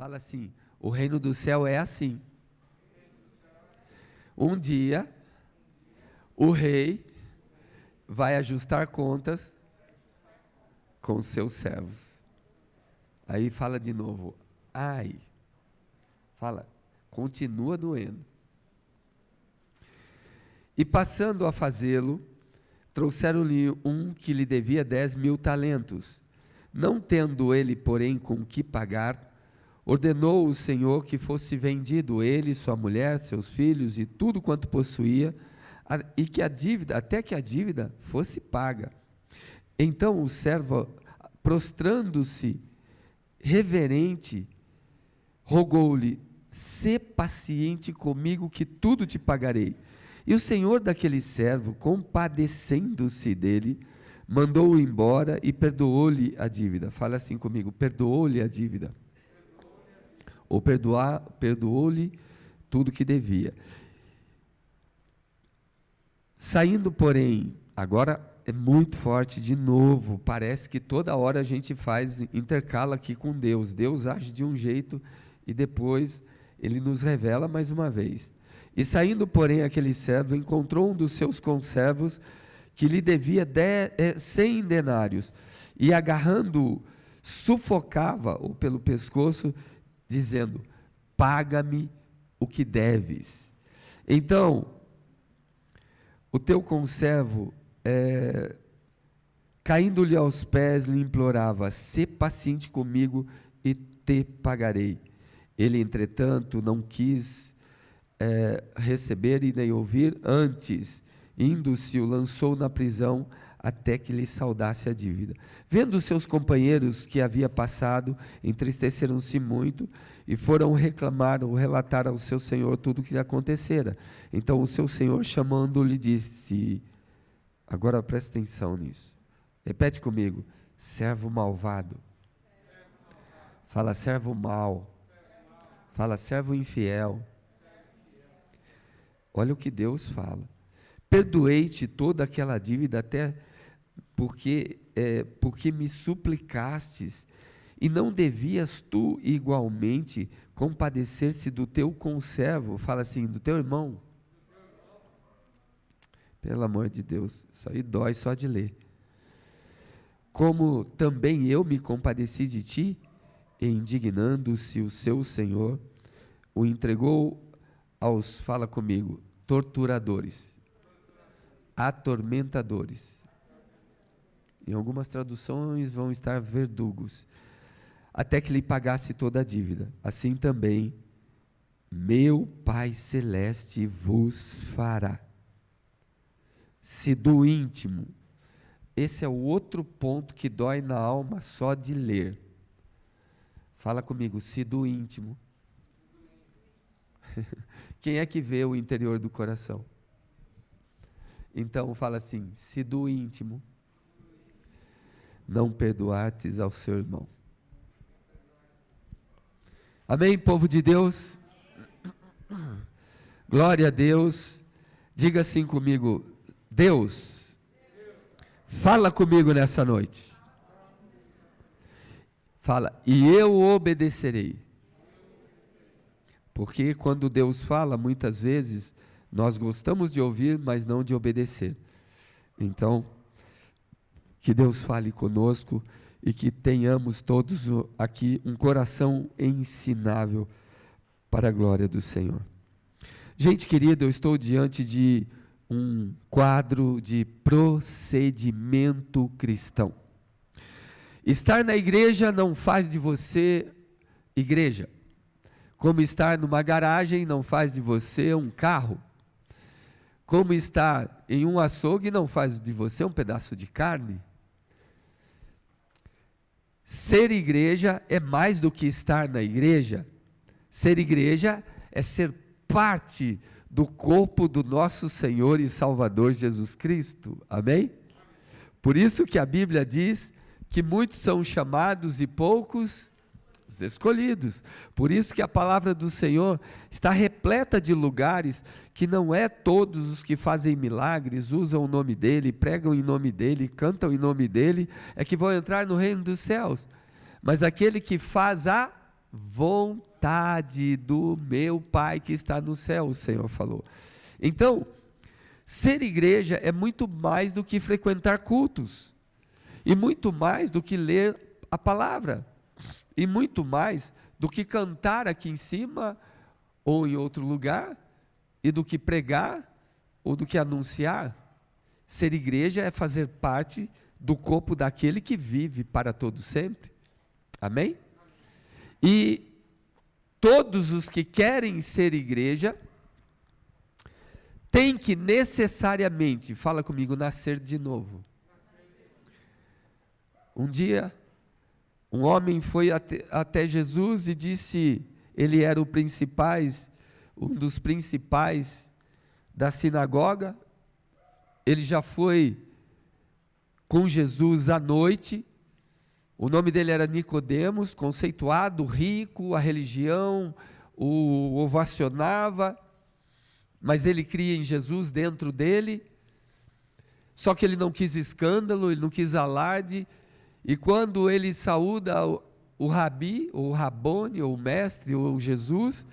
Fala assim: o reino do céu é assim. Um dia, o rei vai ajustar contas com os seus servos. Aí fala de novo: ai. Fala, continua doendo. E passando a fazê-lo, trouxeram-lhe um que lhe devia 10.000 talentos. Não tendo ele, porém, com que pagar, ordenou o Senhor que fosse vendido ele, sua mulher, seus filhos e tudo quanto possuía, e que até que a dívida fosse paga. Então o servo, prostrando-se, reverente, rogou-lhe: sê paciente comigo, que tudo te pagarei. E o senhor daquele servo, compadecendo-se dele, mandou-o embora e perdoou-lhe a dívida. Fala assim comigo: perdoou-lhe a dívida. Ou perdoou-lhe tudo que devia. Saindo, porém, agora é muito forte de novo, parece que toda hora a gente intercala aqui com Deus. Deus age de um jeito e depois ele nos revela mais uma vez. E saindo, porém, aquele servo encontrou um dos seus conservos que lhe devia 100 denários, e agarrando-o, sufocava-o pelo pescoço, dizendo: paga-me o que deves. Então, o teu conservo, caindo-lhe aos pés, lhe implorava: sê paciente comigo e te pagarei. Ele, entretanto, não quis receber e nem ouvir. Antes, indo-se, o lançou na prisão até que lhe saudasse a dívida. Vendo seus companheiros que havia passado, entristeceram-se muito e foram relatar ao seu senhor tudo o que lhe acontecera. Então o seu senhor, chamando-lhe, disse, agora presta atenção nisso, repete comigo: servo malvado. Fala servo mau. Fala servo infiel. Olha o que Deus fala: perdoei-te toda aquela dívida, até porque me suplicastes, e não devias tu igualmente compadecer-se do teu conservo? Fala assim, do teu irmão. Pelo amor de Deus, isso aí dói só de ler. Como também eu me compadeci de ti? E indignando-se o seu senhor, o entregou aos, fala comigo, torturadores, atormentadores. Em algumas traduções vão estar verdugos, até que lhe pagasse toda a dívida. Assim também meu Pai Celeste vos fará. Se do íntimo, esse é o outro ponto que dói na alma só de ler. Fala comigo, se do íntimo. Quem é que vê o interior do coração? Então fala assim: se do íntimo não perdoartes ao seu irmão. Amém, povo de Deus? Glória a Deus. Diga assim comigo: Deus, fala comigo nessa noite. Fala, e eu obedecerei. Porque quando Deus fala, muitas vezes, nós gostamos de ouvir, mas não de obedecer. Então, que Deus fale conosco e que tenhamos todos aqui um coração ensinável para a glória do Senhor. Gente querida, eu estou diante de um quadro de procedimento cristão. Estar na igreja não faz de você igreja, como estar numa garagem não faz de você um carro, como estar em um açougue não faz de você um pedaço de carne. Ser igreja é mais do que estar na igreja. Ser igreja é ser parte do corpo do nosso Senhor e Salvador Jesus Cristo. Amém? Por isso que a Bíblia diz que muitos são chamados e poucos os escolhidos. Por isso que a palavra do Senhor está repleta de lugares que não é todos os que fazem milagres, usam o nome dele, pregam em nome dele, cantam em nome dele, é que vão entrar no reino dos céus. Mas aquele que faz a vontade do meu Pai que está no céu, o Senhor falou. Então, ser igreja é muito mais do que frequentar cultos, e muito mais do que ler a palavra, e muito mais do que cantar aqui em cima ou em outro lugar, e do que pregar ou do que anunciar. Ser igreja é fazer parte do corpo daquele que vive para todo sempre. Amém? E todos os que querem ser igreja têm que necessariamente, fala comigo, nascer de novo. Um dia, um homem foi até Jesus e disse, ele era um dos principais da sinagoga, ele já foi com Jesus à noite, o nome dele era Nicodemos, conceituado, rico, a religião o ovacionava, mas ele cria em Jesus dentro dele, só que ele não quis escândalo, ele não quis alarde, e quando ele saúda o rabi, ou o rabone, ou o mestre, ou Jesus,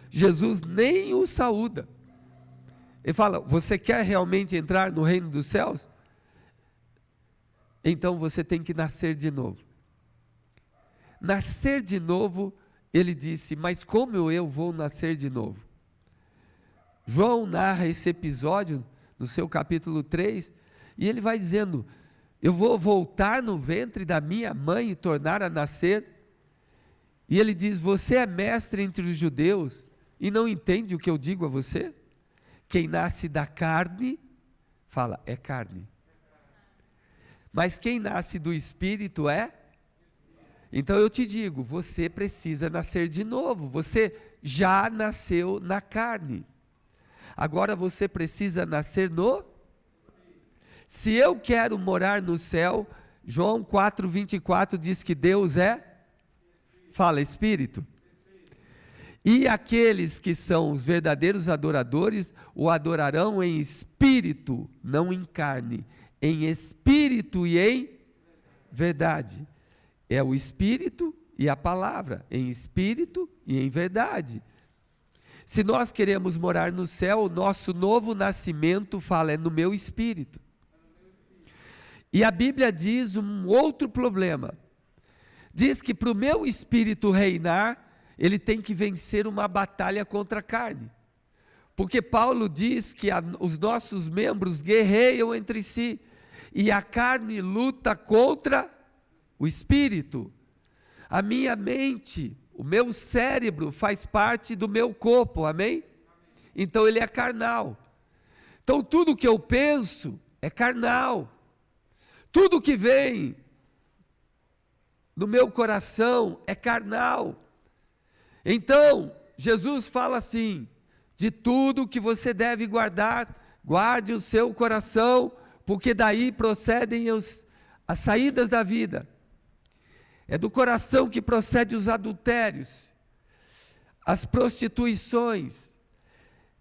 Jesus nem o saúda. Ele fala, você quer realmente entrar no reino dos céus? Então você tem que nascer de novo. Nascer de novo, ele disse, mas como eu vou nascer de novo? João narra esse episódio no seu capítulo 3, e ele vai dizendo, eu vou voltar no ventre da minha mãe e tornar a nascer. E ele diz, você é mestre entre os judeus e não entende o que eu digo a você? Quem nasce da carne, fala, é carne. Mas quem nasce do Espírito é? Então eu te digo, você precisa nascer de novo, você já nasceu na carne. Agora você precisa nascer no? Se eu quero morar no céu, João 4:24 diz que Deus é? Fala, Espírito. E aqueles que são os verdadeiros adoradores, o adorarão em espírito, não em carne, em espírito e em verdade. É o espírito e a palavra, em espírito e em verdade. Se nós queremos morar no céu, o nosso novo nascimento, fala, é no meu espírito. E a Bíblia diz um outro problema. Diz que para o meu espírito reinar, ele tem que vencer uma batalha contra a carne. Porque Paulo diz que os nossos membros guerreiam entre si, e a carne luta contra o espírito. A minha mente, o meu cérebro faz parte do meu corpo, amém? Então ele é carnal. Então tudo que eu penso é carnal. Tudo que vem no meu coração é carnal. Então, Jesus fala assim, de tudo que você deve guardar, guarde o seu coração, porque daí procedem as saídas da vida. É do coração que procedem os adultérios, as prostituições,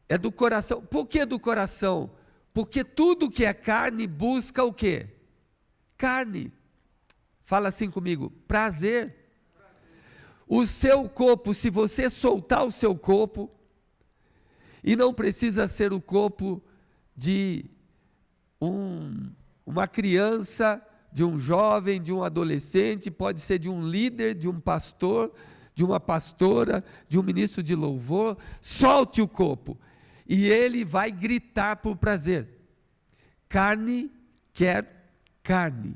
é do coração. Por que do coração? Porque tudo que é carne busca o quê? Carne. Fala assim comigo, prazer. O seu corpo, se você soltar o seu corpo, e não precisa ser o corpo de uma criança, de um jovem, de um adolescente, pode ser de um líder, de um pastor, de uma pastora, de um ministro de louvor, solte o corpo, e ele vai gritar por prazer. Carne quer carne.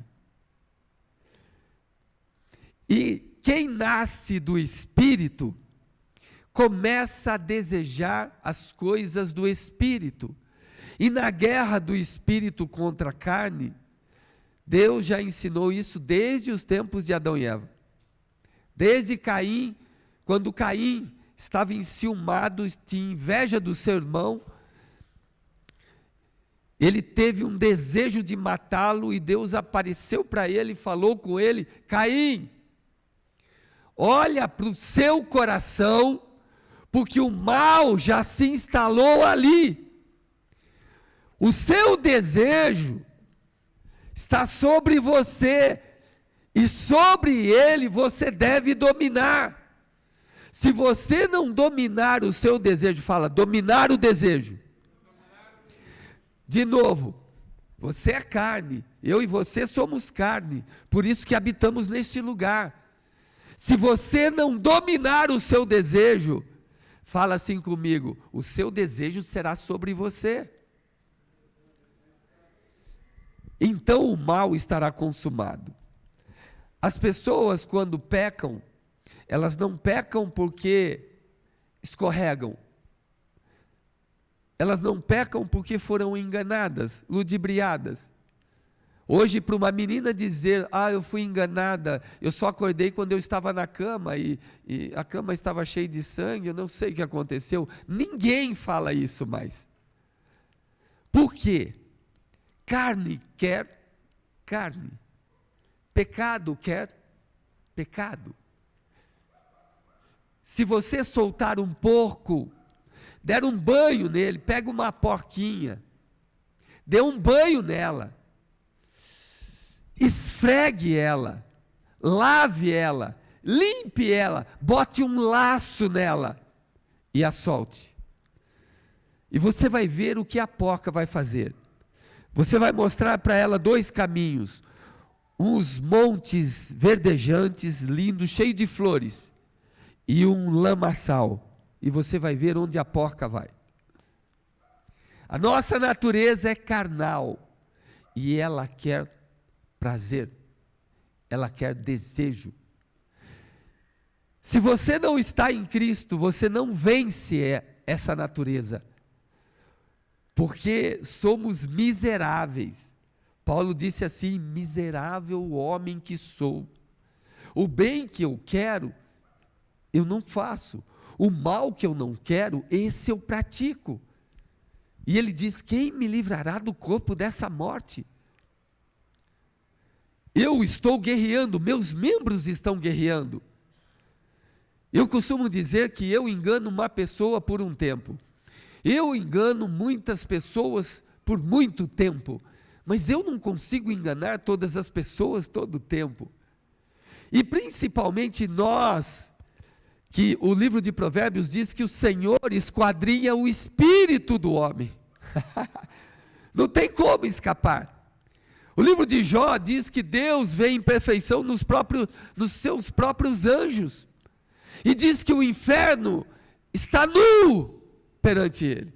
E quem nasce do Espírito, começa a desejar as coisas do Espírito. E na guerra do Espírito contra a carne, Deus já ensinou isso desde os tempos de Adão e Eva. Desde Caim, quando Caim estava enciumado, tinha inveja do seu irmão, ele teve um desejo de matá-lo e Deus apareceu para ele e falou com ele, Caim, olha para o seu coração, porque o mal já se instalou ali. O seu desejo está sobre você, e sobre ele você deve dominar. Se você não dominar o seu desejo, fala, dominar o desejo. De novo, você é carne, eu e você somos carne, por isso que habitamos neste lugar. Se você não dominar o seu desejo, fala assim comigo, o seu desejo será sobre você. Então o mal estará consumado. As pessoas, quando pecam, elas não pecam porque escorregam. Elas não pecam porque foram enganadas, ludibriadas. Hoje, para uma menina dizer, eu fui enganada, eu só acordei quando eu estava na cama e a cama estava cheia de sangue, eu não sei o que aconteceu. Ninguém fala isso mais. Por quê? Carne quer carne. Pecado quer pecado. Se você soltar um porco, der um banho nele, pega uma porquinha, dê um banho nela, esfregue ela, lave ela, limpe ela, bote um laço nela e a solte. E você vai ver o que a porca vai fazer. Você vai mostrar para ela dois caminhos, uns montes verdejantes, lindos, cheios de flores, e um lamaçal. E você vai ver onde a porca vai. A nossa natureza é carnal, e ela quer prazer, ela quer desejo. Se você não está em Cristo, você não vence essa natureza, porque somos miseráveis. Paulo disse assim, miserável homem que sou. O bem que eu quero, eu não faço. O mal que eu não quero, esse eu pratico. E ele diz, quem me livrará do corpo dessa morte? Eu estou guerreando, meus membros estão guerreando. Eu costumo dizer que eu engano uma pessoa por um tempo. Eu engano muitas pessoas por muito tempo. Mas eu não consigo enganar todas as pessoas todo o tempo. E principalmente nós, que o livro de Provérbios diz que o Senhor esquadrinha o espírito do homem. Não tem como escapar. O livro de Jó diz que Deus vê imperfeição nos seus próprios anjos. E diz que o inferno está nu perante ele.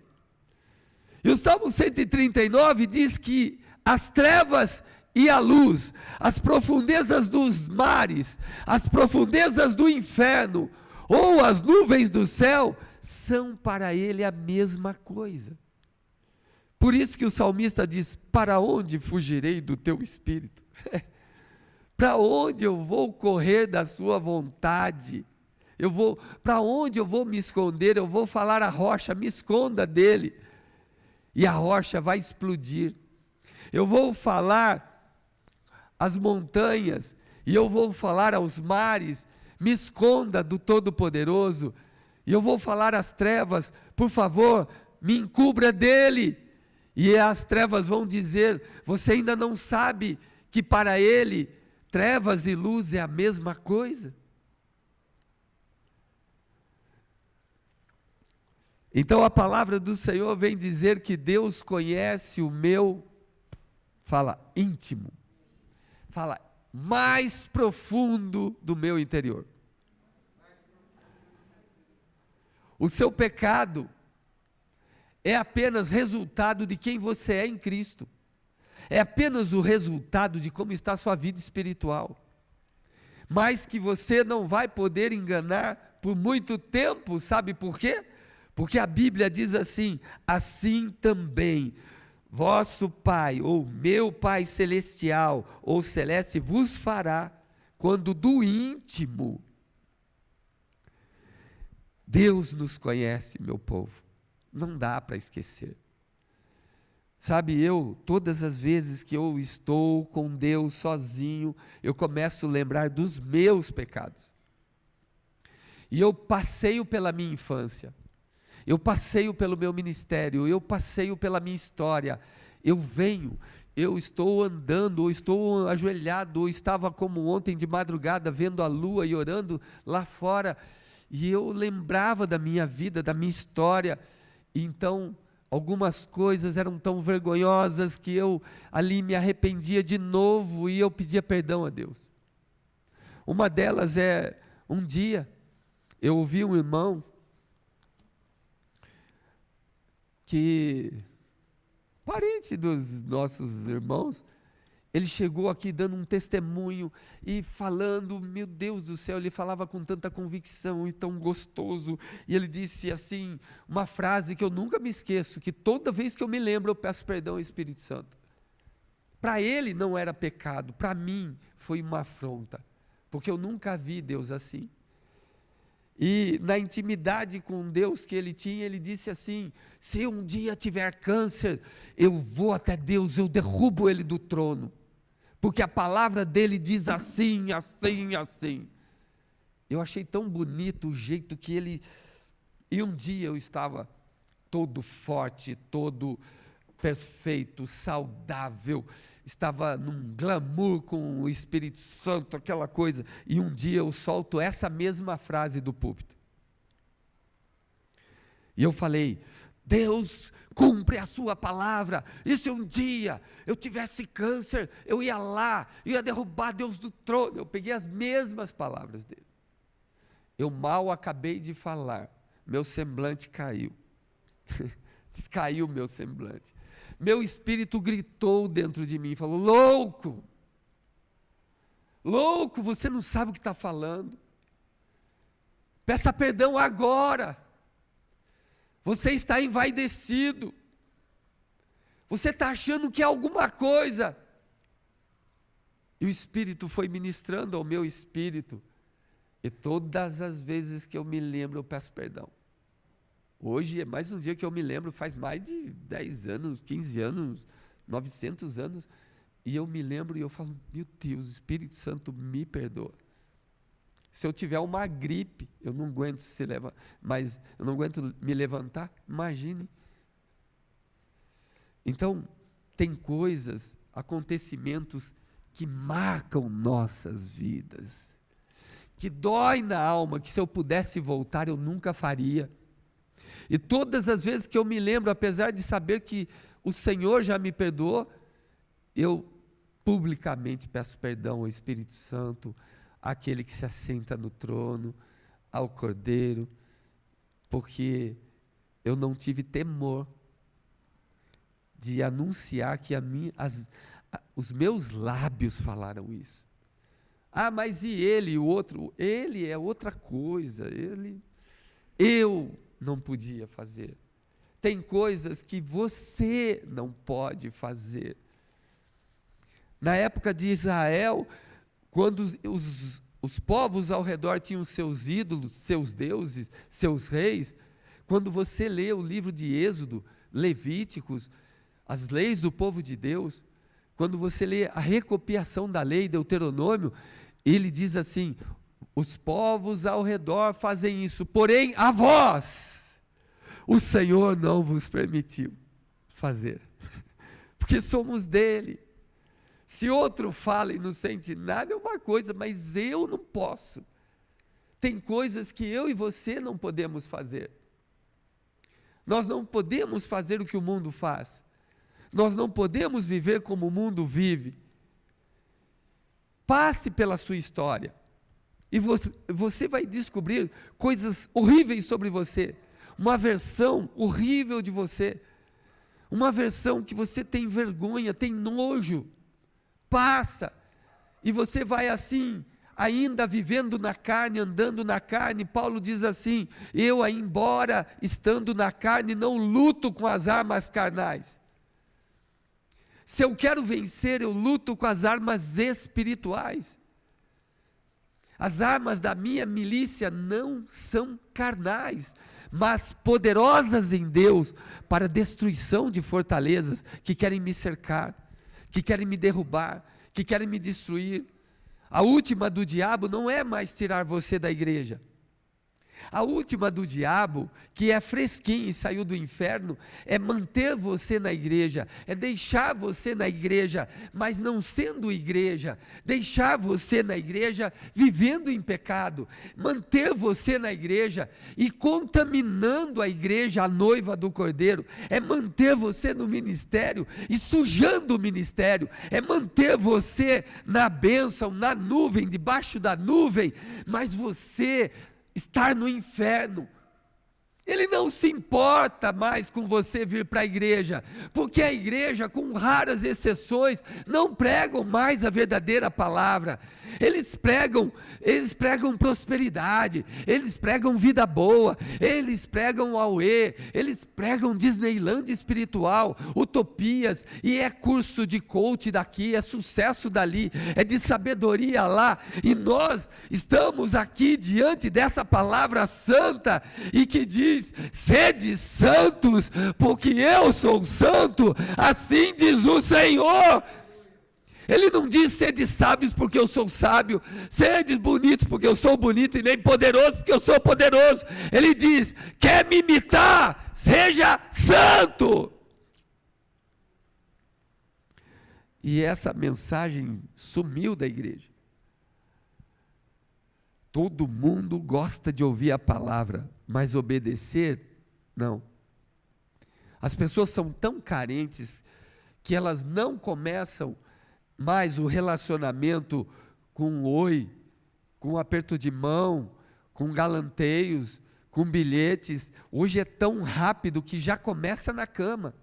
E o Salmo 139 diz que as trevas e a luz, as profundezas dos mares, as profundezas do inferno, ou as nuvens do céu, são para ele a mesma coisa. Por isso que o salmista diz, para onde fugirei do teu espírito? Para onde eu vou correr da sua vontade? Para onde eu vou me esconder? Eu vou falar à rocha, me esconda dele. E a rocha vai explodir. Eu vou falar às montanhas, e eu vou falar aos mares, me esconda do Todo-Poderoso. E eu vou falar às trevas, por favor, me encubra dele. E as trevas vão dizer, você ainda não sabe que para ele, trevas e luz é a mesma coisa? Então a palavra do Senhor vem dizer que Deus conhece o meu, fala íntimo, fala mais profundo do meu interior. O seu pecado é apenas resultado de quem você é em Cristo. É apenas o resultado de como está a sua vida espiritual. Mas que você não vai poder enganar por muito tempo, sabe por quê? Porque a Bíblia diz assim, assim também vosso Pai, ou meu Pai celestial, ou celeste, vos fará, quando do íntimo. Deus nos conhece, meu povo, não dá para esquecer. Sabe, todas as vezes que eu estou com Deus sozinho, eu começo a lembrar dos meus pecados. E eu passeio pela minha infância. Eu passeio pelo meu ministério, eu passeio pela minha história, eu estou andando, ou estou ajoelhado, ou estava como ontem de madrugada, vendo a lua e orando lá fora, E eu lembrava da minha vida, da minha história, e então algumas coisas eram tão vergonhosas que eu ali me arrependia de novo e eu pedia perdão a Deus. Uma delas é, um dia, eu ouvi um irmão que, parente dos nossos irmãos, ele chegou aqui dando um testemunho e falando, meu Deus do céu, ele falava com tanta convicção e tão gostoso, e ele disse assim, uma frase que eu nunca me esqueço, que toda vez que eu me lembro eu peço perdão ao Espírito Santo. Para ele não era pecado, para mim foi uma afronta, porque eu nunca vi Deus assim. E na intimidade com Deus que ele tinha, ele disse assim, se um dia tiver câncer, eu vou até Deus, eu derrubo ele do trono, porque a palavra dele diz assim, assim, assim. Eu achei tão bonito o jeito que ele... E um dia eu estava todo forte, todo perfeito, saudável, estava num glamour com o Espírito Santo, aquela coisa, e um dia eu solto essa mesma frase do púlpito. E eu falei, Deus cumpre a sua palavra, e se um dia eu tivesse câncer, eu ia lá, eu ia derrubar Deus do trono. Eu peguei as mesmas palavras dele. Eu mal acabei de falar, meu semblante caiu. Descaiu meu semblante. Meu espírito gritou dentro de mim, falou, louco, louco, você não sabe o que está falando, peça perdão agora, você está envaidecido, você está achando que é alguma coisa, e o Espírito foi ministrando ao meu espírito, e todas as vezes que eu me lembro eu peço perdão. Hoje é mais um dia que eu me lembro, faz mais de 10 anos, 15 anos, 900 anos, e eu me lembro e eu falo, meu Deus, o Espírito Santo me perdoa. Se eu tiver uma gripe, eu não aguento mas eu não aguento me levantar, imagine. Então, tem coisas, acontecimentos que marcam nossas vidas, que dói na alma, que se eu pudesse voltar eu nunca faria. E todas as vezes que eu me lembro, apesar de saber que o Senhor já me perdoou, eu publicamente peço perdão ao Espírito Santo, àquele que se assenta no trono, ao Cordeiro, porque eu não tive temor de anunciar que os meus lábios falaram isso. Ah, mas e ele, o outro? Ele é outra coisa, eu não podia fazer. Tem coisas que você não pode fazer. Na época de Israel, quando os povos ao redor tinham seus ídolos, seus deuses, seus reis, quando você lê o livro de Êxodo, Levíticos, as leis do povo de Deus, quando você lê a recopiação da lei, Deuteronômio, ele diz assim, os povos ao redor fazem isso, porém a vós, o Senhor não vos permitiu fazer, porque somos dele. Se outro fala e não sente nada é uma coisa, mas eu não posso. Tem coisas que eu e você não podemos fazer. Nós não podemos fazer o que o mundo faz. Nós não podemos viver como o mundo vive. Passe pela sua história e você vai descobrir coisas horríveis sobre você, uma versão horrível de você, uma versão que você tem vergonha, tem nojo. Passa, e você vai assim, ainda vivendo na carne, andando na carne. Paulo diz assim, eu, embora estando na carne, não luto com as armas carnais. Se eu quero vencer, eu luto com as armas espirituais. As armas da minha milícia não são carnais, mas poderosas em Deus, para destruição de fortalezas que querem me cercar, que querem me derrubar, que querem me destruir. A última do diabo não é mais tirar você da igreja. A última do diabo, que é fresquinha e saiu do inferno, é manter você na igreja, é deixar você na igreja, mas não sendo igreja, deixar você na igreja vivendo em pecado, manter você na igreja e contaminando a igreja, a noiva do Cordeiro, é manter você no ministério e sujando o ministério, é manter você na bênção, na nuvem, debaixo da nuvem, mas você estar no inferno. Ele não se importa mais com você vir para a igreja, porque a igreja, com raras exceções, não pregam mais a verdadeira palavra. Eles pregam prosperidade, eles pregam vida boa, eles pregam auê, eles pregam Disneyland espiritual, utopias, e é curso de coach daqui, é sucesso dali, é de sabedoria lá, e nós estamos aqui diante dessa palavra santa, e que diz: sede santos, porque eu sou santo, assim diz o Senhor. Ele não diz sede sábios porque eu sou sábio, sede bonitos porque eu sou bonito, e nem poderoso porque eu sou poderoso. Ele diz: quer me imitar? Seja santo. E essa mensagem sumiu da igreja. Todo mundo gosta de ouvir a palavra, mas obedecer, não. As pessoas são tão carentes que elas não começam mais o relacionamento com um oi, com um aperto de mão, com galanteios, com bilhetes. Hoje é tão rápido que já começa na cama.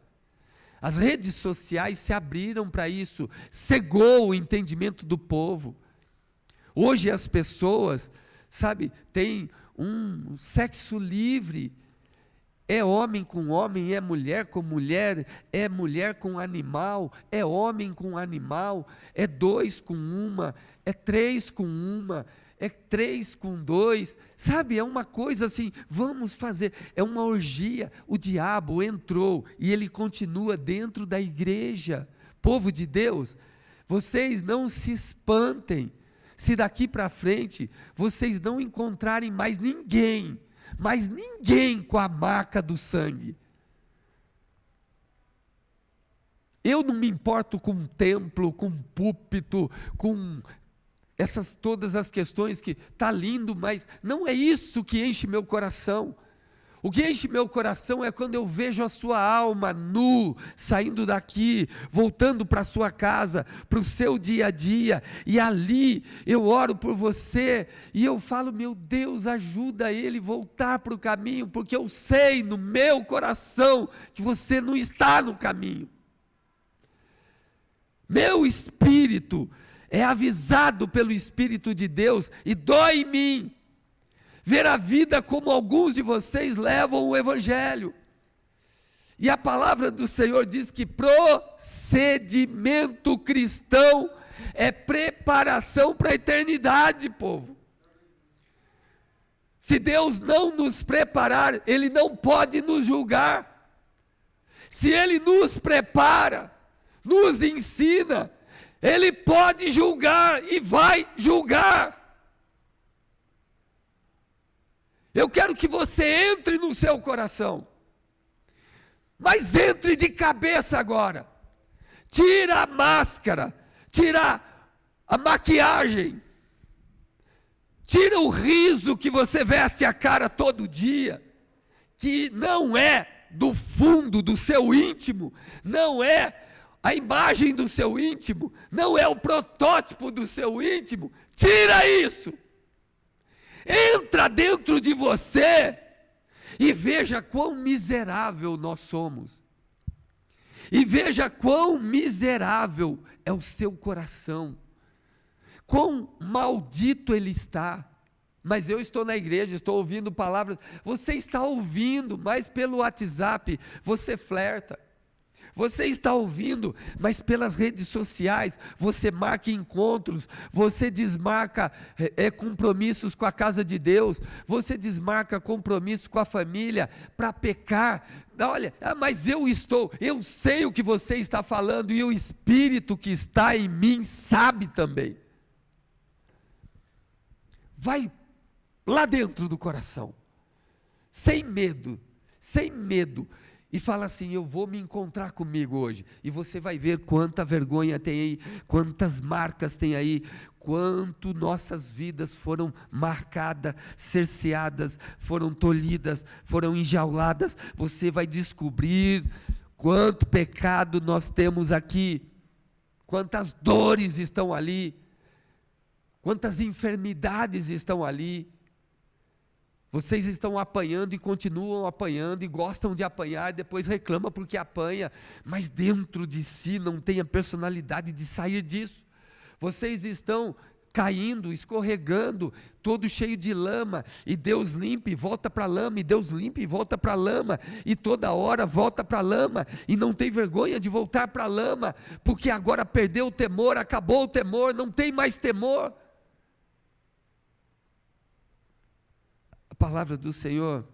As redes sociais se abriram para isso, cegou o entendimento do povo. Hoje as pessoas, sabe, têm um sexo livre. É homem com homem, é mulher com mulher com animal, é homem com animal, é dois com uma, é três com uma, é três com dois, sabe, é uma coisa assim, vamos fazer, é uma orgia. O diabo entrou e ele continua dentro da igreja. Povo de Deus, vocês não se espantem, se daqui para frente, vocês não encontrarem mais ninguém com a marca do sangue. Eu não me importo com templo, com púlpito, com todas as questões que está lindo, mas não é isso que enche meu coração. O que enche meu coração é quando eu vejo a sua alma nu, saindo daqui, voltando para a sua casa, para o seu dia a dia, e ali eu oro por você, e eu falo: meu Deus, ajuda ele a voltar para o caminho, porque eu sei no meu coração que você não está no caminho. Meu espírito é avisado pelo Espírito de Deus, e dói em mim ver a vida como alguns de vocês levam o evangelho. E a palavra do Senhor diz que procedimento cristão é preparação para a eternidade, povo. Se Deus não nos preparar, Ele não pode nos julgar. Se Ele nos prepara, nos ensina, Ele pode julgar e vai julgar. Eu quero que você entre no seu coração, mas entre de cabeça agora. Tira a máscara, tira a maquiagem, tira o riso que você veste a cara todo dia, que não é do fundo do seu íntimo, não é a imagem do seu íntimo, não é o protótipo do seu íntimo. Tira isso. Entra dentro de você e veja quão miserável nós somos. E veja quão miserável é o seu coração. Quão maldito ele está. Mas eu estou na igreja, estou ouvindo palavras. Você está ouvindo, mas pelo WhatsApp você flerta. Você está ouvindo, mas pelas redes sociais, você marca encontros, você desmarca compromissos com a casa de Deus, você desmarca compromissos com a família, para pecar. Olha, mas eu sei o que você está falando, e o Espírito que está em mim sabe também. Vai lá dentro do coração, sem medo, sem medo, e fala assim: eu vou me encontrar comigo hoje, e você vai ver quanta vergonha tem aí, quantas marcas tem aí, quanto nossas vidas foram marcadas, cerceadas, foram tolhidas, foram enjauladas. Você vai descobrir quanto pecado nós temos aqui, quantas dores estão ali, quantas enfermidades estão ali. Vocês estão apanhando e continuam apanhando e gostam de apanhar, depois reclamam porque apanha, mas dentro de si não tem a personalidade de sair disso. Vocês estão caindo, escorregando, todo cheio de lama, e Deus limpa e volta para a lama, e Deus limpa e volta para a lama, e toda hora volta para a lama, e não tem vergonha de voltar para a lama, porque agora perdeu o temor, acabou o temor, não tem mais temor. A palavra do Senhor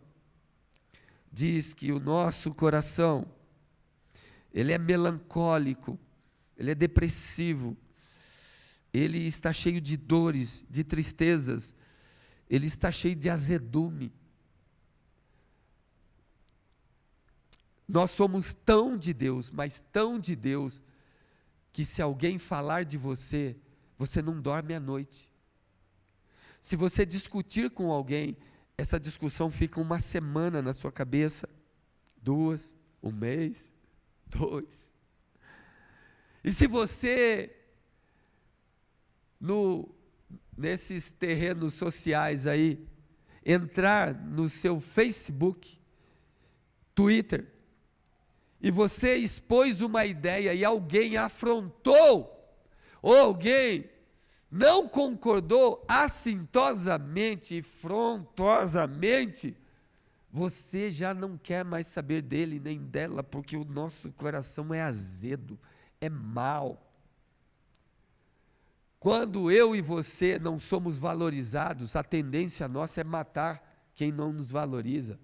diz que o nosso coração, ele é melancólico, ele é depressivo, ele está cheio de dores, de tristezas, ele está cheio de azedume. Nós somos tão de Deus, mas tão de Deus, que se alguém falar de você, você não dorme à noite. Se você discutir com alguém, essa discussão fica uma semana na sua cabeça, 2, um mês, 2. E se você, nesses terrenos sociais aí, entrar no seu Facebook, Twitter, e você expôs uma ideia e alguém afrontou, ou alguém não concordou assintosamente e frontosamente, você já não quer mais saber dele nem dela, porque o nosso coração é azedo, é mau. Quando eu e você não somos valorizados, a tendência nossa é matar quem não nos valoriza.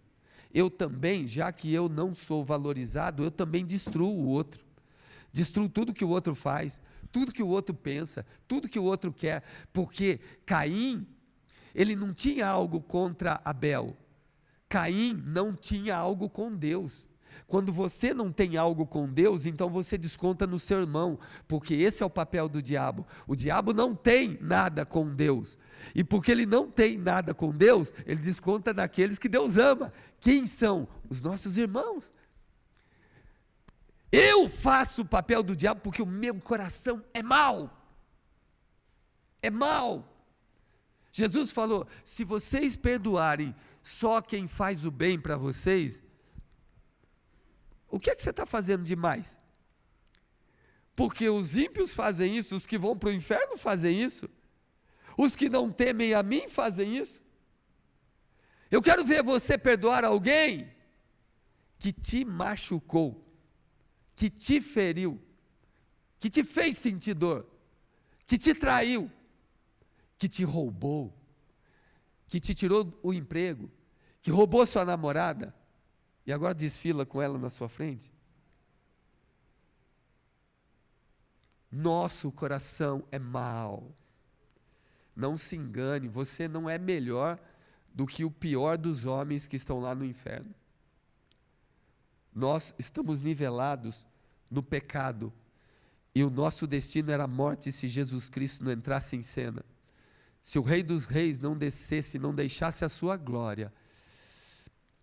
Eu também, já que eu não sou valorizado, eu também destruo o outro. Destruo tudo que o outro faz, tudo que o outro pensa, tudo que o outro quer, porque Caim, ele não tinha algo contra Abel. Caim não tinha algo com Deus. Quando você não tem algo com Deus, então você desconta no seu irmão, porque esse é o papel do diabo. O diabo não tem nada com Deus, e porque ele não tem nada com Deus, ele desconta naqueles que Deus ama. Quem são? Os nossos irmãos. Eu faço o papel do diabo porque o meu coração é mau. É mau. Jesus falou: se vocês perdoarem só quem faz o bem para vocês, o que é que você está fazendo demais? Porque os ímpios fazem isso, os que vão para o inferno fazem isso, os que não temem a mim fazem isso. Eu quero ver você perdoar alguém que te machucou, que te feriu, que te fez sentir dor, que te traiu, que te roubou, que te tirou o emprego, que roubou sua namorada, e agora desfila com ela na sua frente. Nosso coração é mau. Não se engane, você não é melhor do que o pior dos homens que estão lá no inferno. Nós estamos nivelados no pecado, e o nosso destino era a morte se Jesus Cristo não entrasse em cena. Se o Rei dos Reis não descesse, não deixasse a sua glória,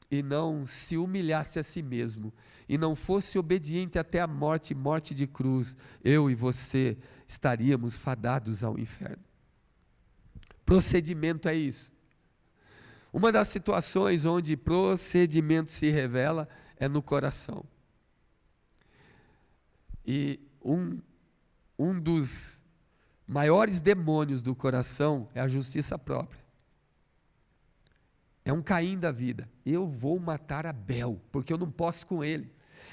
e não se humilhasse a si mesmo, e não fosse obediente até a morte, morte de cruz, eu e você estaríamos fadados ao inferno. Procedimento é isso. Uma das situações onde procedimento se revela é no coração. E um dos maiores demônios do coração é a justiça própria. É um Caim da vida. Eu vou matar Abel, porque eu não posso com ele.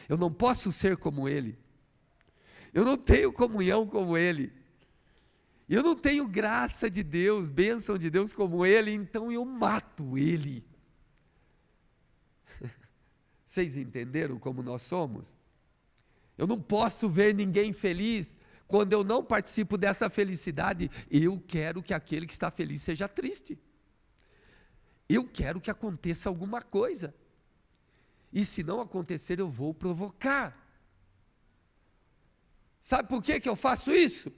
Eu não posso ser como ele. Eu não tenho comunhão como ele. Eu não tenho graça de Deus, bênção de Deus como ele, então eu mato ele. Vocês entenderam como nós somos? Eu não posso ver ninguém feliz. Quando eu não participo dessa felicidade, eu quero que aquele que está feliz seja triste. eu quero que aconteça alguma coisa. E se não acontecer, eu vou provocar. Sabe por que eu faço isso?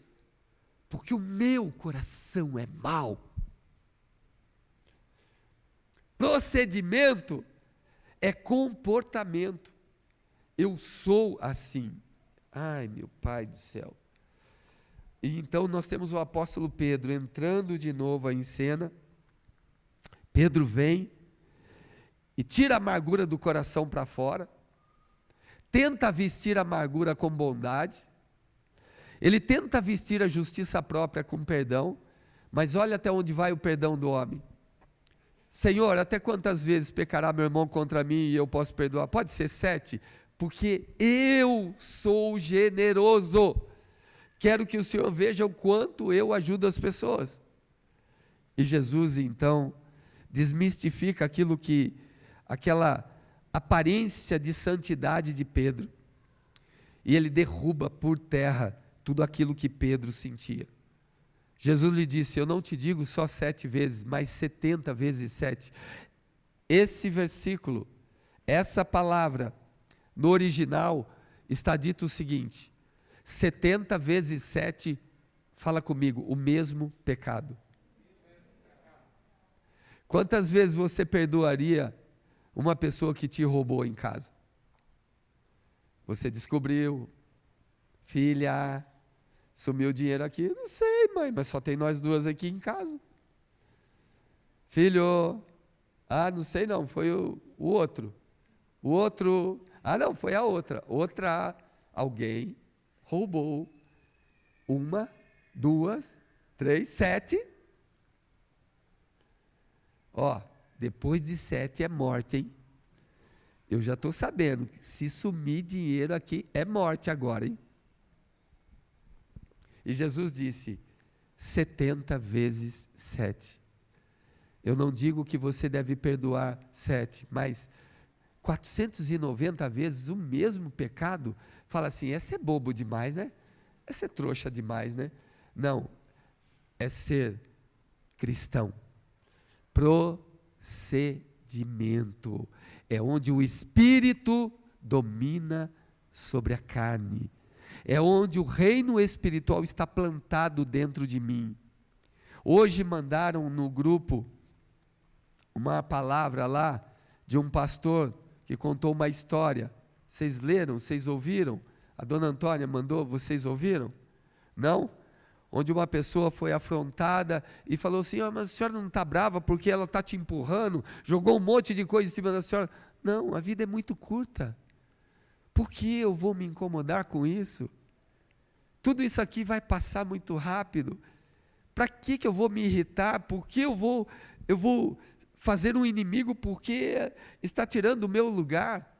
Porque o meu coração é mau. Procedimento é comportamento. Eu sou assim. Ai, meu Pai do céu. E então nós temos o apóstolo Pedro entrando de novo em cena. Pedro vem e tira a amargura do coração para fora. Tenta vestir a amargura com bondade. Ele tenta vestir a justiça própria com perdão. Mas olha até onde vai o perdão do homem. Senhor, até quantas vezes pecará meu irmão contra mim e eu posso perdoar? Pode ser 7, porque eu sou generoso. Quero que o Senhor veja o quanto eu ajudo as pessoas. E Jesus então desmistifica aquela aparência de santidade de Pedro. E ele derruba por terra tudo aquilo que Pedro sentia. Jesus lhe disse, eu não te digo só 7 vezes, mas 70 vezes 7. Esse versículo, essa palavra, no original, está dito o seguinte, 70 vezes 7, fala comigo, o mesmo pecado. Quantas vezes você perdoaria uma pessoa que te roubou em casa? Você descobriu, filha, sumiu o dinheiro aqui, não sei, mãe, mas só tem nós duas aqui em casa. Filho, não sei não, foi o outro. O outro, não, foi a outra. Alguém roubou 1, 2, 3, 7. Depois de 7 é morte, hein? Eu já estou sabendo que se sumir dinheiro aqui é morte agora, hein? E Jesus disse, 70 vezes 7. Eu não digo que você deve perdoar 7, mas 490 vezes o mesmo pecado, fala assim, essa é bobo demais, né? Essa é trouxa demais, né? Não, é ser cristão. Procedimento. É onde o Espírito domina sobre a carne. É onde o reino espiritual está plantado dentro de mim. Hoje mandaram no grupo uma palavra lá de um pastor que contou uma história. Vocês leram? Vocês ouviram? A dona Antônia mandou, vocês ouviram? Não? Onde uma pessoa foi afrontada e falou assim, mas a senhora não está brava porque ela está te empurrando, jogou um monte de coisa em cima da senhora. Não, a vida é muito curta. Por que eu vou me incomodar com isso? Tudo isso aqui vai passar muito rápido. Para que eu vou me irritar? Por que eu vou fazer um inimigo porque está tirando o meu lugar?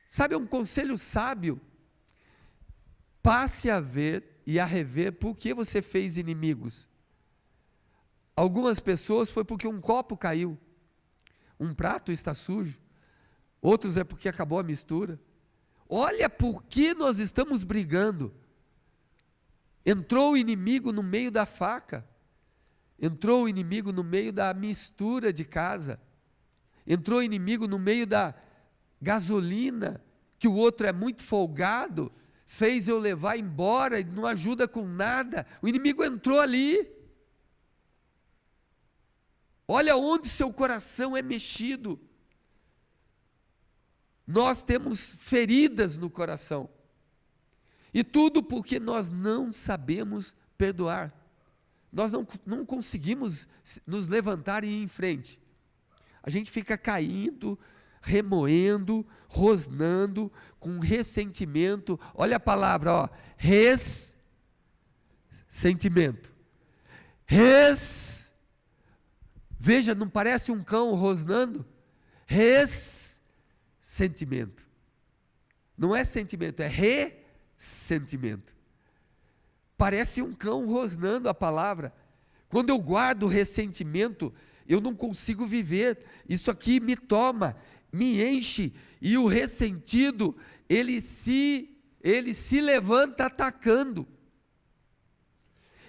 Sabe, é um conselho sábio. Passe a ver e a rever por que você fez inimigos. Algumas pessoas foi porque um copo caiu, um prato está sujo, outros é porque acabou a mistura. Olha por que nós estamos brigando. Entrou o inimigo no meio da faca, entrou o inimigo no meio da mistura de casa, entrou o inimigo no meio da gasolina, que o outro é muito folgado, fez eu levar embora e não ajuda com nada. O inimigo entrou ali. Olha onde seu coração é mexido. Nós temos feridas no coração. E tudo porque nós não sabemos perdoar. Nós não conseguimos nos levantar e ir em frente. A gente fica caindo, remoendo, rosnando, com ressentimento. Olha a palavra, ressentimento. Veja, não parece um cão rosnando? Ressentimento. Não é sentimento, é ressentimento. Parece um cão rosnando a palavra. Quando eu guardo ressentimento, eu não consigo viver. Isso aqui me toma, me enche, e o ressentido, ele se levanta atacando.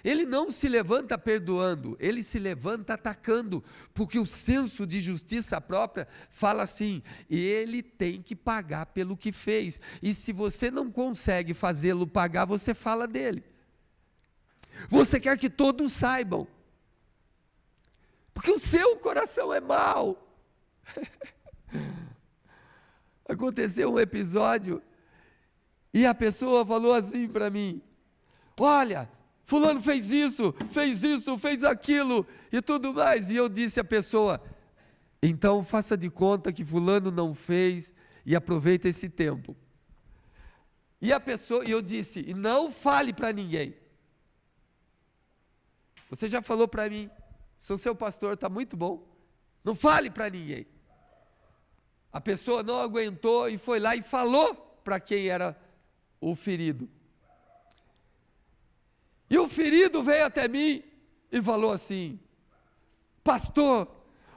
ele não se levanta perdoando, ele se levanta atacando, porque o senso de justiça própria fala assim: ele tem que pagar pelo que fez, e se você não consegue fazê-lo pagar, você fala dele. Você quer que todos saibam, porque o seu coração é mau. Aconteceu um episódio, e a pessoa falou assim para mim: olha, fulano fez isso, fez aquilo, e tudo mais. E eu disse à pessoa: então faça de conta que fulano não fez, e aproveita esse tempo. E eu disse: e não fale para ninguém. Você já falou para mim, sou seu pastor, está muito bom, não fale para ninguém. A pessoa não aguentou e foi lá e falou para quem era o ferido. E o ferido veio até mim e falou assim: pastor,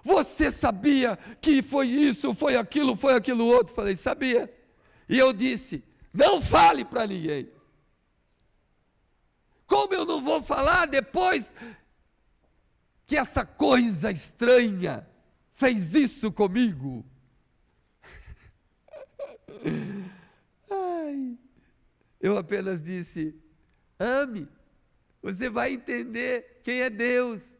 você sabia que foi isso, foi aquilo outro? Falei: sabia. E eu disse: não fale para ninguém. Como eu não vou falar depois que essa coisa estranha fez isso comigo? Ai, eu apenas disse: ame, você vai entender quem é Deus.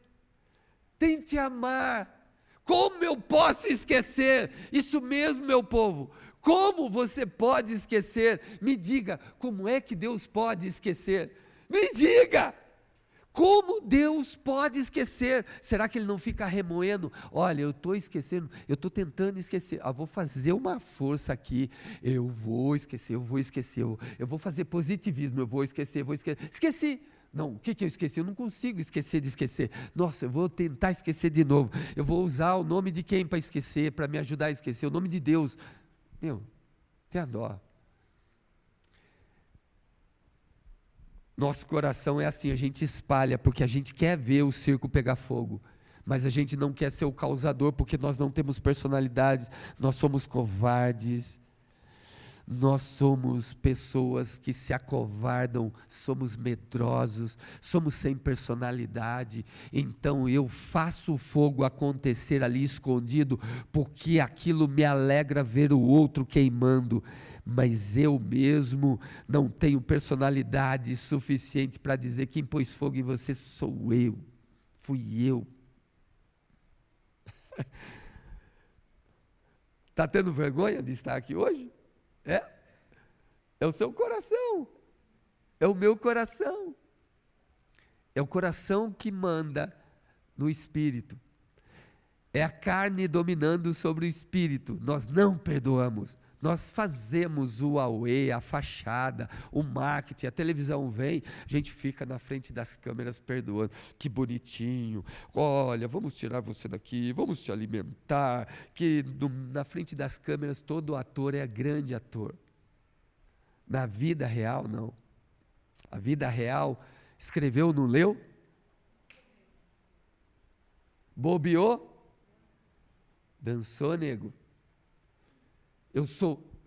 Tente amar. Como eu posso esquecer? Isso mesmo, meu povo. Como você pode esquecer? Me diga, como é que Deus pode esquecer? Me diga! Como Deus pode esquecer? Será que Ele não fica remoendo? Olha, eu estou esquecendo, eu estou tentando esquecer. Vou fazer uma força aqui. Eu vou esquecer, eu vou fazer positivismo, eu vou esquecer. Esqueci. Não, o que eu esqueci? Eu não consigo esquecer de esquecer. Nossa, eu vou tentar esquecer de novo. Eu vou usar o nome de quem para esquecer, para me ajudar a esquecer? O nome de Deus. Meu, tenha dó. Nosso coração é assim, a gente espalha porque a gente quer ver o circo pegar fogo, mas a gente não quer ser o causador porque nós não temos personalidades, nós somos covardes, nós somos pessoas que se acovardam, somos medrosos, somos sem personalidade. Então eu faço o fogo acontecer ali escondido, porque aquilo me alegra ver o outro queimando, mas eu mesmo não tenho personalidade suficiente para dizer: quem pôs fogo em você sou eu, fui eu. Está tendo vergonha de estar aqui hoje? É o seu coração, é o meu coração, é o coração que manda no espírito, é a carne dominando sobre o espírito. Nós não perdoamos, nós fazemos o auê, a fachada, o marketing, a televisão vem, a gente fica na frente das câmeras perdoando. Que bonitinho, olha, vamos tirar você daqui, vamos te alimentar. Na frente das câmeras todo ator é grande ator. Na vida real, não. A vida real, escreveu, não leu? Bobeou? Dançou, nego.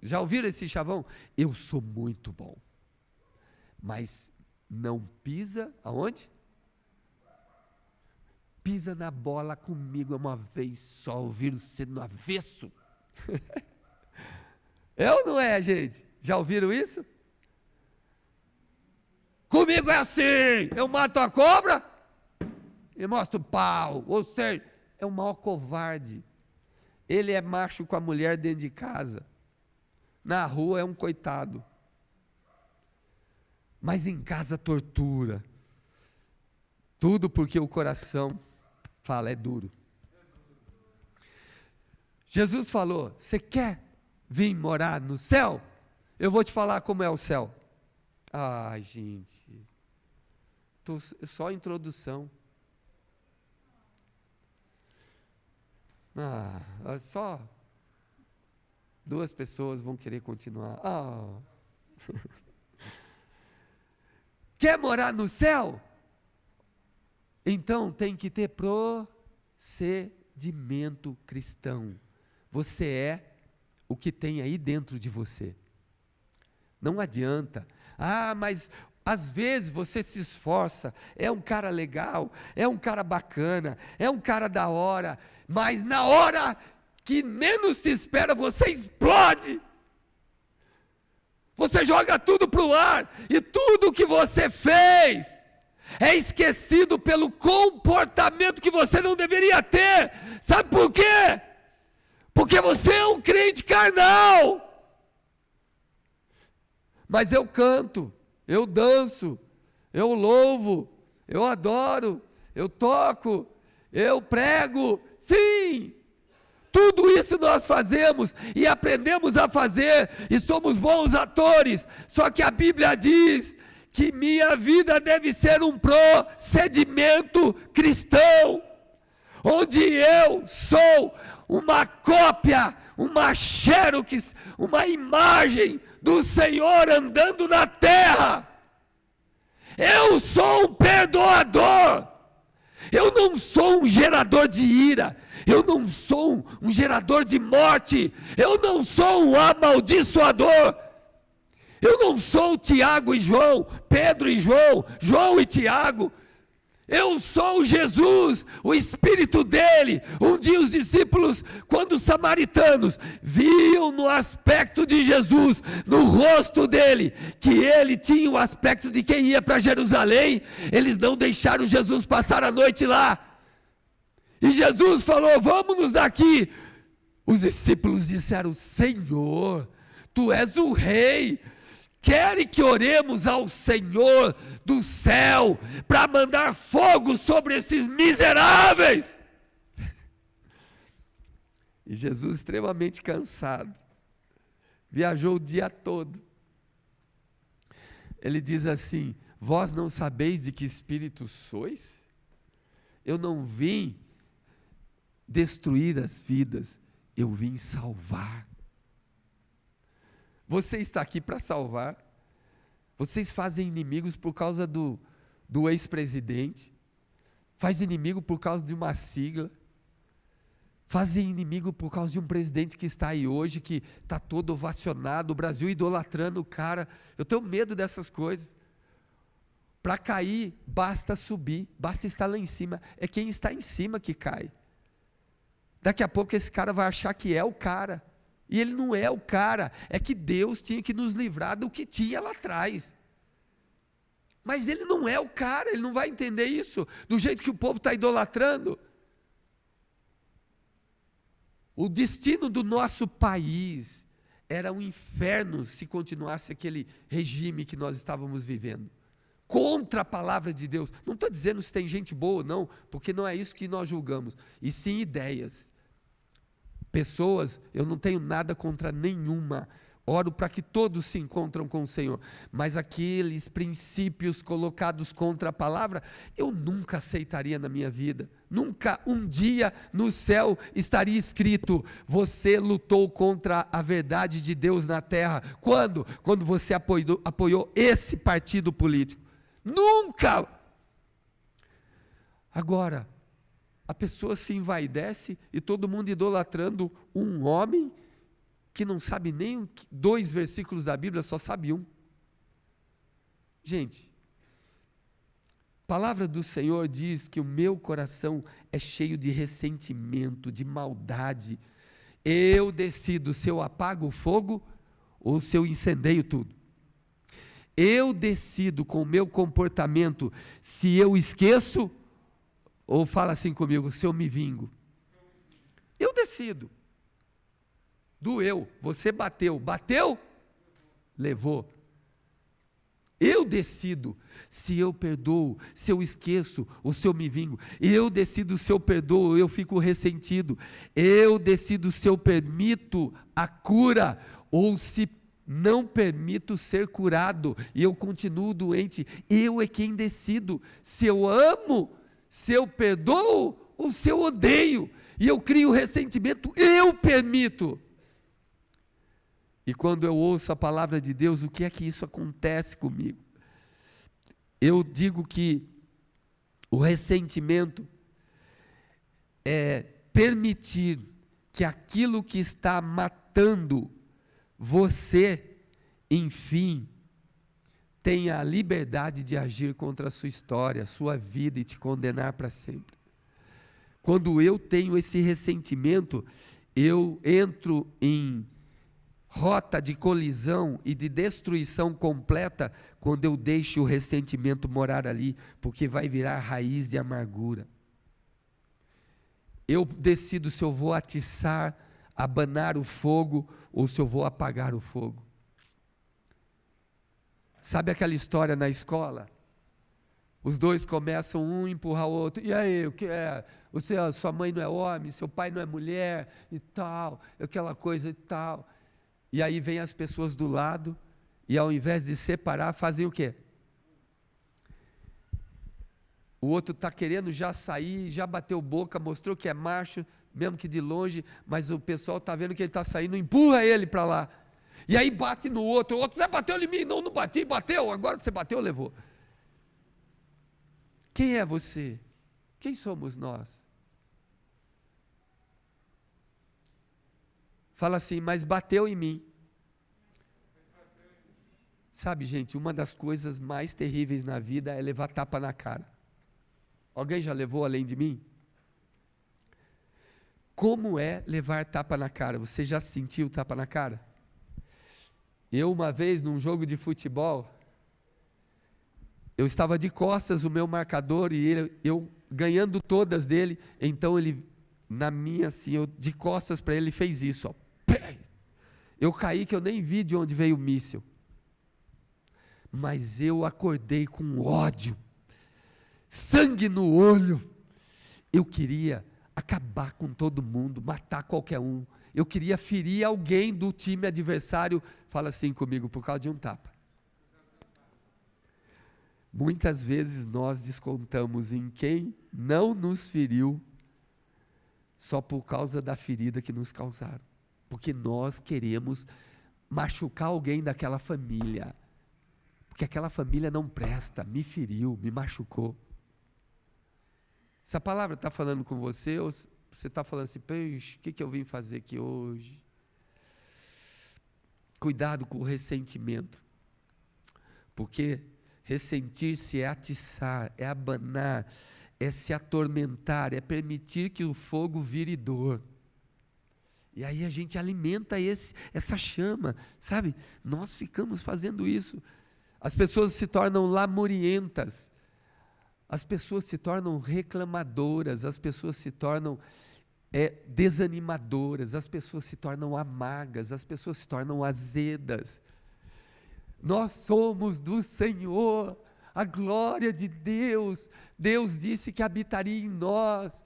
Já ouviram esse chavão? Eu sou muito bom, mas não pisa, aonde? Pisa na bola comigo uma vez só, ouviram você no avesso? É ou não é, gente? Já ouviram isso? Comigo é assim, eu mato a cobra e mostro o pau. Ou seja, é o maior covarde. Ele é macho com a mulher dentro de casa. Na rua é um coitado. Mas em casa tortura. Tudo porque o coração fala, é duro. Jesus falou: você quer vir morar no céu? Eu vou te falar como é o céu. Ai, gente, só a introdução. Só 2 pessoas vão querer continuar. Quer morar no céu? Então tem que ter procedimento cristão. Você é o que tem aí dentro de você. Não adianta. Mas Às vezes você se esforça, é um cara legal, é um cara bacana, é um cara da hora, mas na hora que menos se espera, você explode. Você joga tudo para o ar, e tudo que você fez é esquecido pelo comportamento que você não deveria ter. Sabe por quê? Porque você é um crente carnal. Mas eu canto, eu danço, eu louvo, eu adoro, eu toco, eu prego, sim, tudo isso nós fazemos e aprendemos a fazer e somos bons atores, só que a Bíblia diz que minha vida deve ser um procedimento cristão, onde eu sou uma cópia, uma xerox, uma imagem do Senhor andando na terra. Eu sou um perdoador, eu não sou um gerador de ira, eu não sou um gerador de morte, eu não sou um amaldiçoador, eu não sou Tiago e João, Pedro e João, João e Tiago. Eu sou Jesus, o Espírito dele. Um dia os discípulos, quando os samaritanos viam no aspecto de Jesus, no rosto dele, que ele tinha o aspecto de quem ia para Jerusalém, eles não deixaram Jesus passar a noite lá. E Jesus falou: vamos-nos daqui. Os discípulos disseram: Senhor, tu és o rei. Querem que oremos ao Senhor do céu para mandar fogo sobre esses miseráveis? E Jesus, extremamente cansado, viajou o dia todo. Ele diz assim: vós não sabeis de que espírito sois? Eu não vim destruir as vidas, eu vim salvar. Você está aqui para salvar. Vocês fazem inimigos por causa do ex-presidente, faz inimigo por causa de uma sigla, fazem inimigo por causa de um presidente que está aí hoje, que está todo ovacionado, o Brasil idolatrando o cara. Eu tenho medo dessas coisas. Para cair, basta subir, basta estar lá em cima. É quem está em cima que cai. Daqui a pouco esse cara vai achar que é o cara. E ele não é o cara, é que Deus tinha que nos livrar do que tinha lá atrás. Mas ele não é o cara, ele não vai entender isso, do jeito que o povo está idolatrando. O destino do nosso país era um inferno se continuasse aquele regime que nós estávamos vivendo. Contra a palavra de Deus. Não estou dizendo se tem gente boa, não, porque não é isso que nós julgamos, e sim ideias. Pessoas, eu não tenho nada contra nenhuma, oro para que todos se encontram com o Senhor, mas aqueles princípios colocados contra a palavra, eu nunca aceitaria na minha vida, nunca um dia no céu estaria escrito: você lutou contra a verdade de Deus na terra. Quando? Quando você apoiou esse partido político, nunca. Agora, a pessoa se envaidece e todo mundo idolatrando um homem que não sabe nem 2 versículos da Bíblia, só sabe um. Gente, a palavra do Senhor diz que o meu coração é cheio de ressentimento, de maldade. Eu decido se eu apago o fogo ou se eu incendeio tudo. Eu decido com o meu comportamento se eu esqueço ou fala assim comigo: se eu me vingo. Eu decido. Doeu, você bateu, levou. Eu decido se eu perdoo, se eu esqueço ou se eu me vingo. Eu decido se eu perdoo ou eu fico ressentido. Eu decido se eu permito a cura ou se não permito ser curado e eu continuo doente. Eu é quem decido se eu amo, se eu perdoo ou se eu odeio, e eu crio ressentimento, eu permito. E quando eu ouço a palavra de Deus, o que é que isso acontece comigo? Eu digo que o ressentimento é permitir que aquilo que está matando você, enfim, tenha a liberdade de agir contra a sua história, a sua vida e te condenar para sempre. Quando eu tenho esse ressentimento, eu entro em rota de colisão e de destruição completa quando eu deixo o ressentimento morar ali, porque vai virar raiz de amargura. Eu decido se eu vou atiçar, abanar o fogo ou se eu vou apagar o fogo. Sabe aquela história na escola? Os dois começam um a empurrar o outro. E aí, o que é? Sua mãe não é homem, seu pai não é mulher e tal, aquela coisa e tal. E aí vem as pessoas do lado e ao invés de separar, fazem o quê? O outro está querendo já sair, já bateu boca, mostrou que é macho, mesmo que de longe, mas o pessoal está vendo que ele está saindo, empurra ele para lá. E aí bate no outro, o outro, você bateu em mim, não bati, bateu, agora você bateu, levou. Quem é você? Quem somos nós? Fala assim, mas bateu em mim. Sabe, gente, uma das coisas mais terríveis na vida é levar tapa na cara. Alguém já levou além de mim? Como é levar tapa na cara? Você já sentiu tapa na cara? Eu, uma vez, num jogo de futebol, eu estava de costas o meu marcador e eu ganhando todas dele, então ele, na minha assim, eu de costas para ele fez isso, ó. Eu caí que eu nem vi de onde veio o míssil. Mas eu acordei com ódio, sangue no olho. Eu queria acabar com todo mundo, matar qualquer um. Eu queria ferir alguém do time adversário. Fala assim comigo, por causa de um tapa. Muitas vezes nós descontamos em quem não nos feriu, só por causa da ferida que nos causaram. Porque nós queremos machucar alguém daquela família. Porque aquela família não presta, me feriu, me machucou. Essa palavra está falando com você, ou você está falando assim, peixe, o que eu vim fazer aqui hoje? Cuidado com o ressentimento. Porque ressentir-se é atiçar, é abanar, é se atormentar, é permitir que o fogo vire dor. E aí a gente alimenta essa chama, sabe? Nós ficamos fazendo isso. As pessoas se tornam lamurientas, as pessoas se tornam reclamadoras, as pessoas se tornam desanimadoras, as pessoas se tornam amargas, as pessoas se tornam azedas. Nós somos do Senhor, a glória de Deus. Deus disse que habitaria em nós.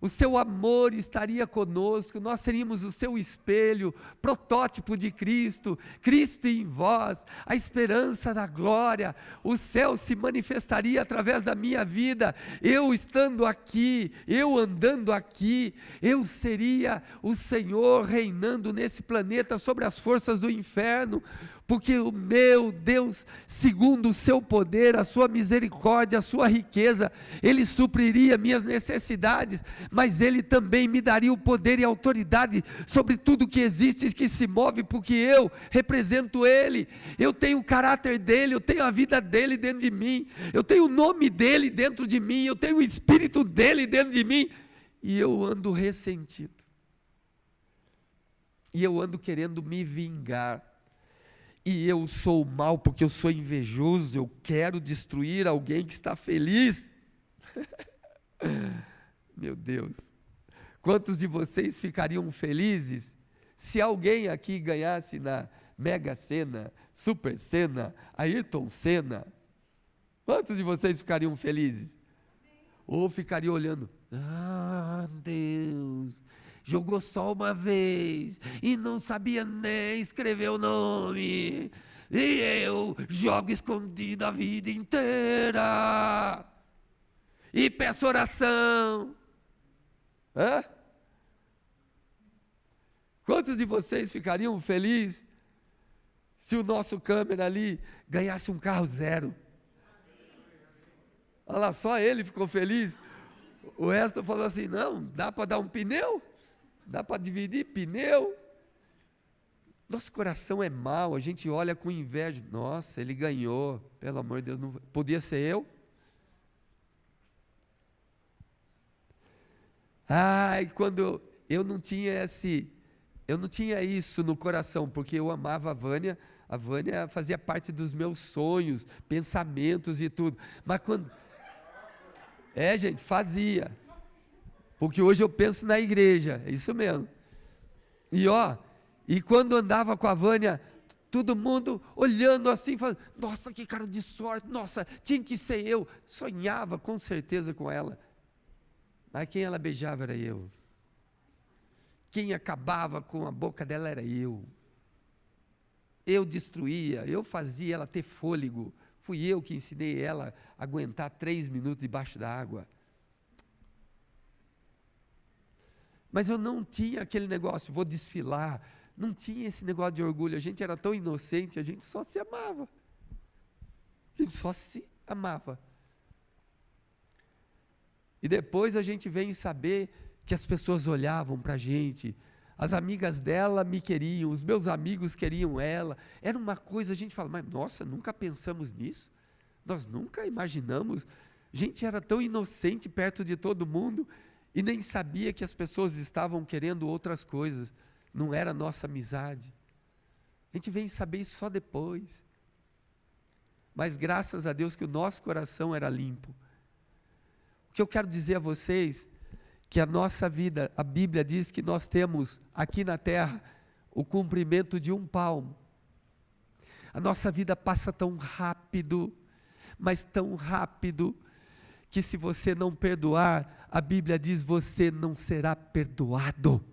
O seu amor estaria conosco, nós seríamos o seu espelho, protótipo de Cristo, Cristo em vós, a esperança da glória. O céu se manifestaria através da minha vida, eu estando aqui, eu andando aqui, eu seria o Senhor reinando nesse planeta sobre as forças do inferno, porque o meu Deus, segundo o seu poder, a sua misericórdia, a sua riqueza, Ele supriria minhas necessidades, mas Ele também me daria o poder e a autoridade sobre tudo que existe e que se move, porque eu represento Ele, eu tenho o caráter dEle, eu tenho a vida dEle dentro de mim, eu tenho o nome dEle dentro de mim, eu tenho o Espírito dEle dentro de mim, e eu ando ressentido, e eu ando querendo me vingar, e eu sou mal porque eu sou invejoso, eu quero destruir alguém que está feliz. Meu Deus, quantos de vocês ficariam felizes se alguém aqui ganhasse na Mega Sena, Super Sena, Ayrton Senna? Quantos de vocês ficariam felizes? Ou ficariam olhando, Deus, jogou só uma vez e não sabia nem escrever o nome, e eu jogo escondido a vida inteira e peço oração. Quantos de vocês ficariam felizes se o nosso câmera ali ganhasse um carro zero? Olha lá, só ele ficou feliz. O resto falou assim, não, dá para dar um pneu? Dá para dividir pneu? Nosso coração é mau, a gente olha com inveja. Nossa, ele ganhou, pelo amor de Deus, não podia ser eu? Ai, quando eu não tinha isso no coração, porque eu amava a Vânia fazia parte dos meus sonhos, pensamentos e tudo. Mas quando... gente, fazia. Porque hoje eu penso na igreja, é isso mesmo. E quando andava com a Vânia, todo mundo olhando assim, falando, nossa, que cara de sorte, nossa, tinha que ser eu. Sonhava com certeza com ela. Mas quem ela beijava era eu. Quem acabava com a boca dela era eu. Eu destruía, eu fazia ela ter fôlego. Fui eu que ensinei ela a aguentar 3 minutos debaixo da água. Mas eu não tinha aquele negócio, vou desfilar. Não tinha esse negócio de orgulho. A gente era tão inocente, a gente só se amava. A gente só se amava. E depois a gente vem saber que as pessoas olhavam para a gente. As amigas dela me queriam, os meus amigos queriam ela. Era uma coisa, a gente fala, mas nossa, nunca pensamos nisso. Nós nunca imaginamos. A gente era tão inocente perto de todo mundo e nem sabia que as pessoas estavam querendo outras coisas. Não era nossa amizade. A gente vem saber isso só depois. Mas graças a Deus que o nosso coração era limpo. O que eu quero dizer a vocês, que a nossa vida, a Bíblia diz que nós temos aqui na terra o comprimento de 1 palmo. A nossa vida passa tão rápido, mas tão rápido, que se você não perdoar, a Bíblia diz, você não será perdoado.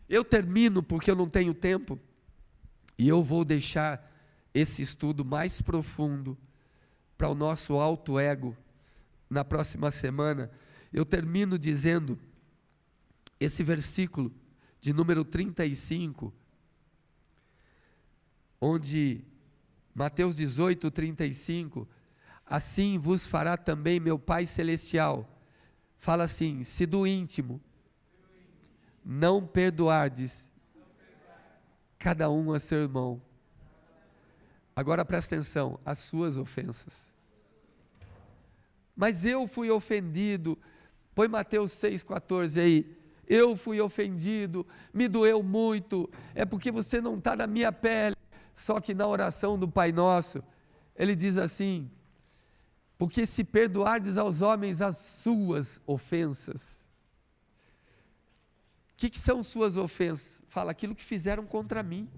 Eu termino porque eu não tenho tempo, e eu vou deixar esse estudo mais profundo para o nosso alto ego na próxima semana. Eu termino dizendo esse versículo de número 35, onde Mateus 18, 35, assim vos fará também meu Pai Celestial. Fala assim, se do íntimo não perdoardes cada um a seu irmão. Agora presta atenção, as suas ofensas. Mas eu fui ofendido, põe Mateus 6,14 aí, eu fui ofendido, me doeu muito, é porque você não está na minha pele. Só que na oração do Pai Nosso, ele diz assim, porque se perdoardes aos homens as suas ofensas. O que são suas ofensas? Fala, aquilo que fizeram contra mim.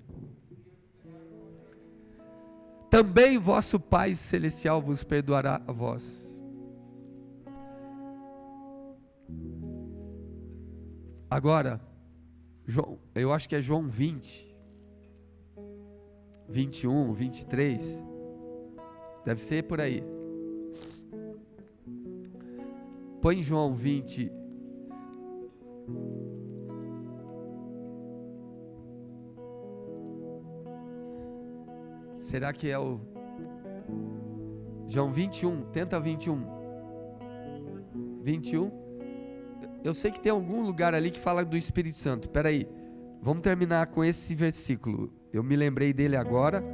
Também vosso Pai Celestial vos perdoará a vós. Agora, eu acho que é João 20, 21, 23, deve ser por aí. Põe João 20. Será que é o João 21? Tenta 21. 21. Eu sei que tem algum lugar ali que fala do Espírito Santo. Espera aí. Vamos terminar com esse versículo. Eu me lembrei dele agora.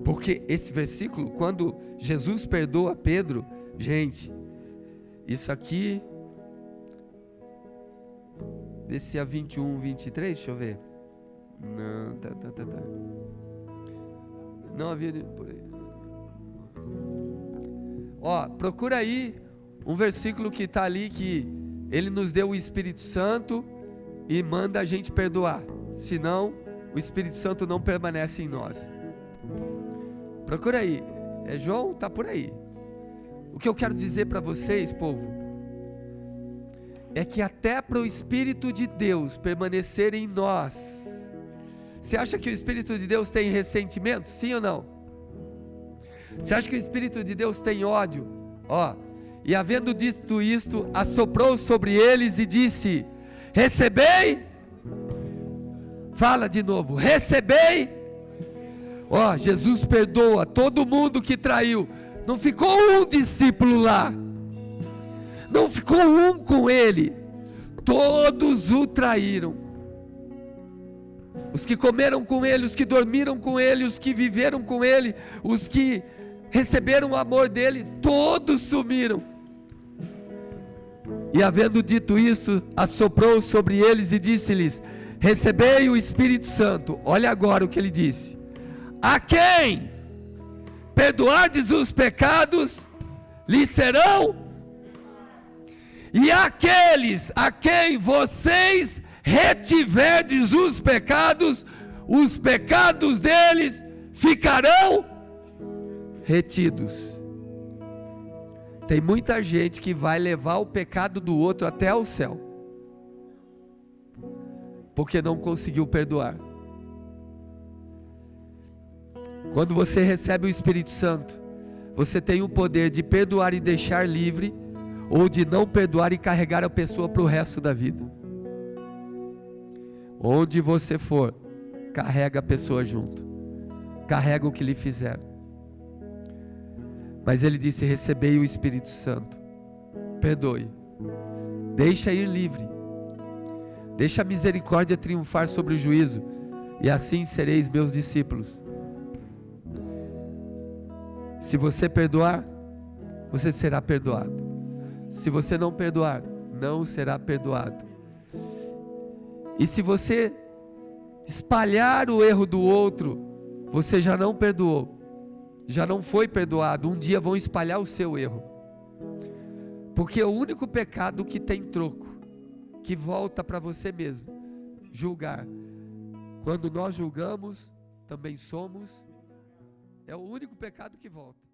Porque esse versículo, quando Jesus perdoa Pedro, gente, isso aqui, esse é 21, 23, deixa eu ver. Não, tá. Não havia por aí. Procura aí um versículo que está ali, que ele nos deu o Espírito Santo e manda a gente perdoar, senão o Espírito Santo não permanece em nós. Procura aí, é João? Está por aí. O que eu quero dizer para vocês, povo, é que até para o Espírito de Deus permanecer em nós, você acha que o Espírito de Deus tem ressentimento? Sim ou não? Você acha que o Espírito de Deus tem ódio? E havendo dito isto, assoprou sobre eles e disse, recebei, fala de novo, recebei. Jesus perdoa todo mundo que traiu, não ficou um discípulo lá, não ficou um com ele, todos o traíram. Os que comeram com ele, os que dormiram com ele, os que viveram com ele, os que receberam o amor dele, todos sumiram. E havendo dito isso, assoprou sobre eles e disse-lhes: recebei o Espírito Santo. Olha agora o que ele disse: a quem perdoardes os pecados, lhes serão, e aqueles a quem vocês retiverdes os pecados deles ficarão retidos. Tem muita gente que vai levar o pecado do outro até ao céu, porque não conseguiu perdoar. Quando você recebe o Espírito Santo, você tem o poder de perdoar e deixar livre, ou de não perdoar e carregar a pessoa para o resto da vida. Onde você for, carrega a pessoa junto, carrega o que lhe fizeram. Mas ele disse: recebei o Espírito Santo, perdoe, deixa ir livre, deixa a misericórdia triunfar sobre o juízo, e assim sereis meus discípulos. Se você perdoar, você será perdoado. Se você não perdoar, não será perdoado. E se você espalhar o erro do outro, você já não perdoou, já não foi perdoado. Um dia vão espalhar o seu erro, porque é o único pecado que tem troco, que volta para você mesmo: julgar. Quando nós julgamos, também somos, é o único pecado que volta.